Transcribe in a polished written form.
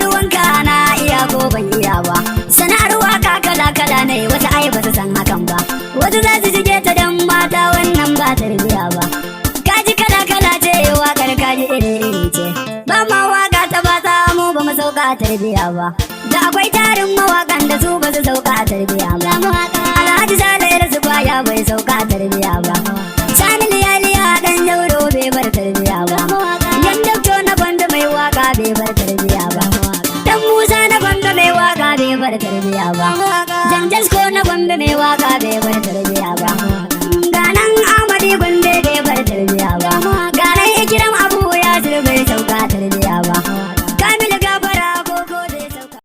ruwanka na iya ko ban iya ba. Sana'ar waka kala-kala ne wata ai ba su san hakan ba. Wasu za su shige ta dan mata wannan ba tarbiya ba. Kaji kala-kala ce wakar kaji iri-iri ce. Ba ma waka ta ba mu ba mu sauka tarbiya ba. Da akwai tarin mawakan da su ba su sauka tarbiya ba. Alhaji Sale su kwaya bai sauka tarbiya ba. Sani liyaliya dan jauro bai bar tarbiya ba. Yan dokto na banda mai waka bai bar tarbiya ba. Dan Musa na banda mai waka bai bar tarbiya ba. Janjas ko na banda mai waka bai bar tarbiya ba.